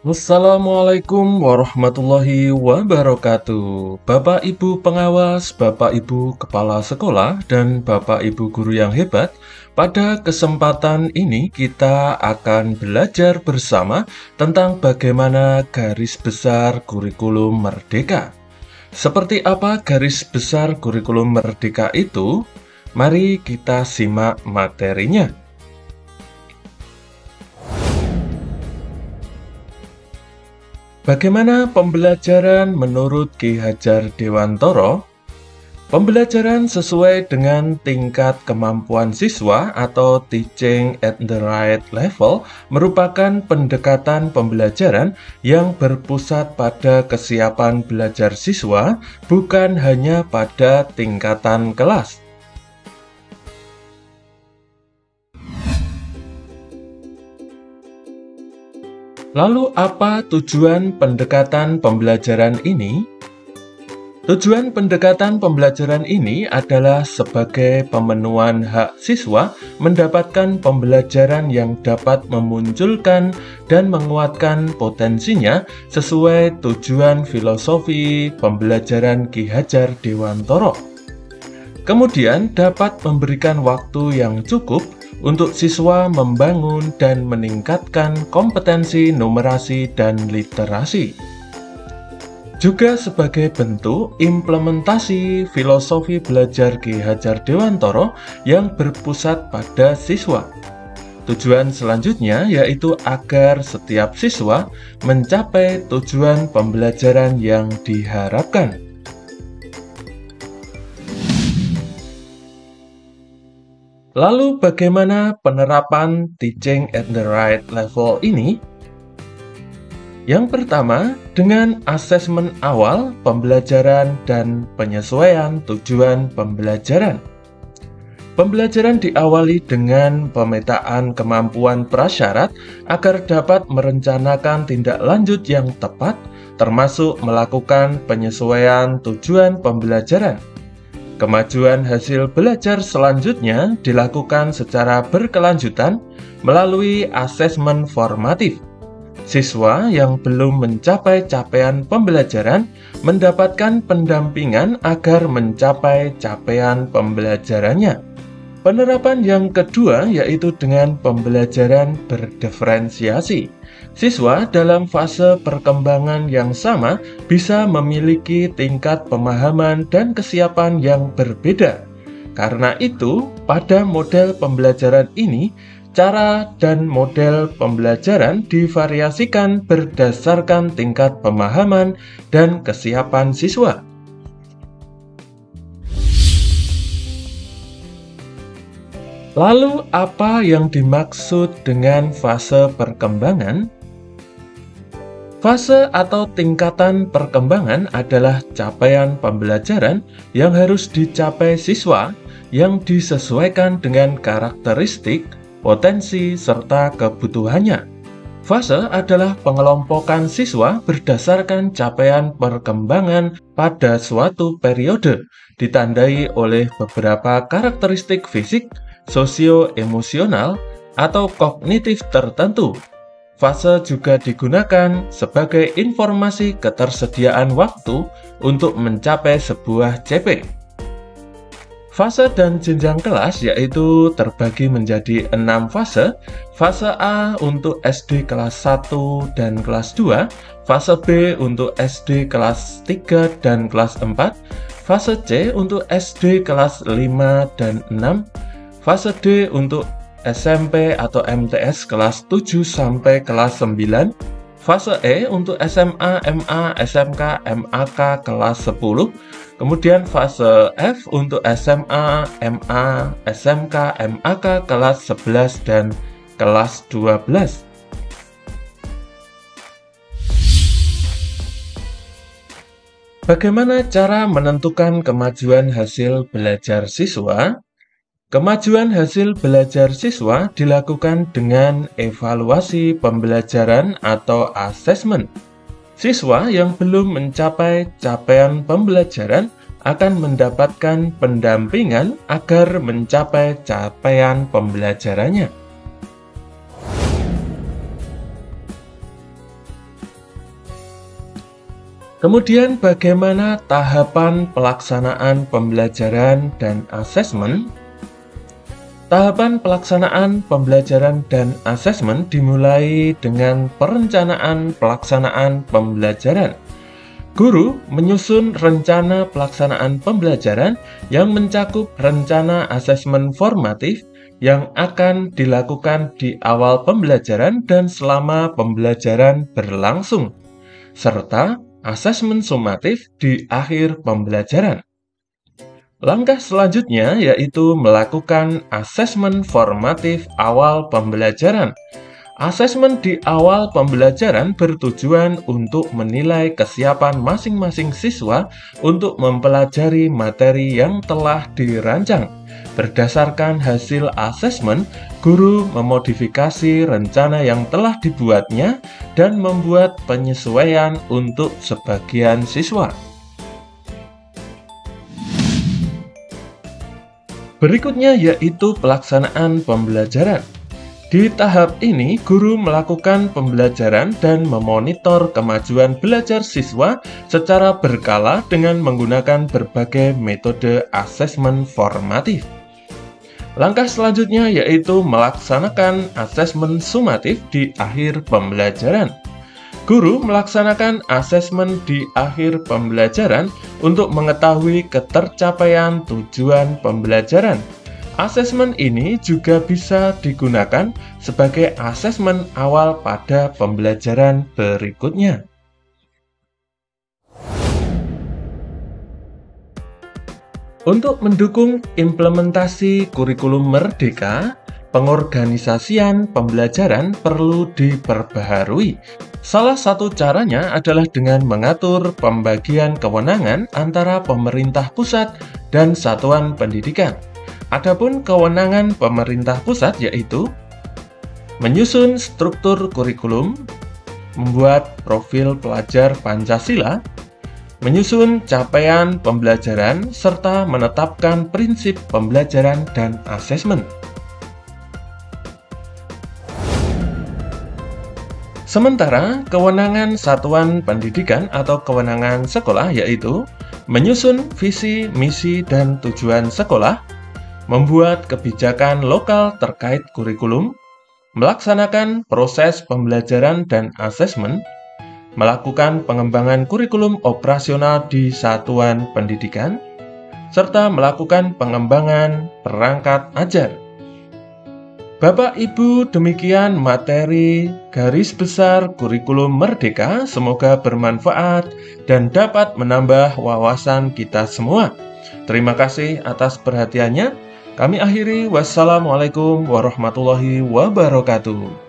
Wassalamualaikum warahmatullahi wabarakatuh. Bapak Ibu pengawas, Bapak Ibu kepala sekolah, dan Bapak Ibu guru yang hebat. Pada kesempatan ini kita akan belajar bersama tentang bagaimana garis besar kurikulum merdeka. Seperti apa garis besar kurikulum merdeka itu? Mari kita simak materinya. Bagaimana pembelajaran menurut Ki Hajar Dewantoro? Pembelajaran sesuai dengan tingkat kemampuan siswa atau teaching at the right level merupakan pendekatan pembelajaran yang berpusat pada kesiapan belajar siswa, bukan hanya pada tingkatan kelas. Lalu apa tujuan pendekatan pembelajaran ini? Tujuan pendekatan pembelajaran ini adalah sebagai pemenuhan hak siswa mendapatkan pembelajaran yang dapat memunculkan dan menguatkan potensinya sesuai tujuan filosofi pembelajaran Ki Hajar Dewantoro. Kemudian dapat memberikan waktu yang cukup untuk siswa membangun dan meningkatkan kompetensi numerasi dan literasi. Juga sebagai bentuk implementasi filosofi belajar Ki Hajar Dewantoro yang berpusat pada siswa. Tujuan selanjutnya yaitu agar setiap siswa mencapai tujuan pembelajaran yang diharapkan. Lalu bagaimana penerapan teaching at the right level ini? Yang pertama, dengan asesmen awal pembelajaran dan penyesuaian tujuan pembelajaran. Pembelajaran diawali dengan pemetaan kemampuan prasyarat agar dapat merencanakan tindak lanjut yang tepat, termasuk melakukan penyesuaian tujuan pembelajaran. Kemajuan hasil belajar selanjutnya dilakukan secara berkelanjutan melalui asesmen formatif. Siswa yang belum mencapai capaian pembelajaran mendapatkan pendampingan agar mencapai capaian pembelajarannya. Penerapan yang kedua yaitu dengan pembelajaran berdiferensiasi. Siswa dalam fase perkembangan yang sama bisa memiliki tingkat pemahaman dan kesiapan yang berbeda. Karena itu, pada model pembelajaran ini, cara dan model pembelajaran divariasikan berdasarkan tingkat pemahaman dan kesiapan siswa. Lalu, apa yang dimaksud dengan fase perkembangan? Fase atau tingkatan perkembangan adalah capaian pembelajaran yang harus dicapai siswa yang disesuaikan dengan karakteristik, potensi, serta kebutuhannya. Fase adalah pengelompokan siswa berdasarkan capaian perkembangan pada suatu periode, ditandai oleh beberapa karakteristik fisik, sosio-emosional, atau kognitif tertentu. Fase juga digunakan sebagai informasi ketersediaan waktu untuk mencapai sebuah CP. Fase dan jenjang kelas yaitu terbagi menjadi 6 fase. Fase A untuk SD kelas 1 dan kelas 2, fase B untuk SD kelas 3 dan kelas 4, fase C untuk SD kelas 5 dan 6, fase D untuk SMP atau MTS kelas 7 sampai kelas 9, fase E untuk SMA, MA, SMK, MAK kelas 10, kemudian fase F untuk SMA, MA, SMK, MAK kelas 11 dan kelas 12. Bagaimana cara menentukan kemajuan hasil belajar siswa? Kemajuan hasil belajar siswa dilakukan dengan evaluasi pembelajaran atau asesmen. Siswa yang belum mencapai capaian pembelajaran akan mendapatkan pendampingan agar mencapai capaian pembelajarannya. Kemudian bagaimana tahapan pelaksanaan pembelajaran dan asesmen? Tahapan pelaksanaan pembelajaran dan asesmen dimulai dengan perencanaan pelaksanaan pembelajaran. Guru menyusun rencana pelaksanaan pembelajaran yang mencakup rencana asesmen formatif yang akan dilakukan di awal pembelajaran dan selama pembelajaran berlangsung, serta asesmen sumatif di akhir pembelajaran. Langkah selanjutnya yaitu melakukan asesmen formatif awal pembelajaran. Asesmen di awal pembelajaran bertujuan untuk menilai kesiapan masing-masing siswa untuk mempelajari materi yang telah dirancang. Berdasarkan hasil asesmen, guru memodifikasi rencana yang telah dibuatnya dan membuat penyesuaian untuk sebagian siswa. Berikutnya yaitu pelaksanaan pembelajaran. Di tahap ini, guru melakukan pembelajaran dan memonitor kemajuan belajar siswa secara berkala dengan menggunakan berbagai metode asesmen formatif. Langkah selanjutnya yaitu melaksanakan asesmen sumatif di akhir pembelajaran. Guru melaksanakan asesmen di akhir pembelajaran untuk mengetahui ketercapaian tujuan pembelajaran. Asesmen ini juga bisa digunakan sebagai asesmen awal pada pembelajaran berikutnya. Untuk mendukung implementasi kurikulum Merdeka, pengorganisasian pembelajaran perlu diperbaharui. Salah satu caranya adalah dengan mengatur pembagian kewenangan antara pemerintah pusat dan satuan pendidikan. Adapun kewenangan pemerintah pusat yaitu menyusun struktur kurikulum, membuat profil pelajar Pancasila, menyusun capaian pembelajaran, serta menetapkan prinsip pembelajaran dan asesmen. Sementara kewenangan satuan pendidikan atau kewenangan sekolah yaitu menyusun visi, misi, dan tujuan sekolah, membuat kebijakan lokal terkait kurikulum, melaksanakan proses pembelajaran dan asesmen, melakukan pengembangan kurikulum operasional di satuan pendidikan, serta melakukan pengembangan perangkat ajar. Bapak Ibu, demikian materi garis besar kurikulum Merdeka. Semoga bermanfaat dan dapat menambah wawasan kita semua. Terima kasih atas perhatiannya. Kami akhiri, wassalamualaikum warahmatullahi wabarakatuh.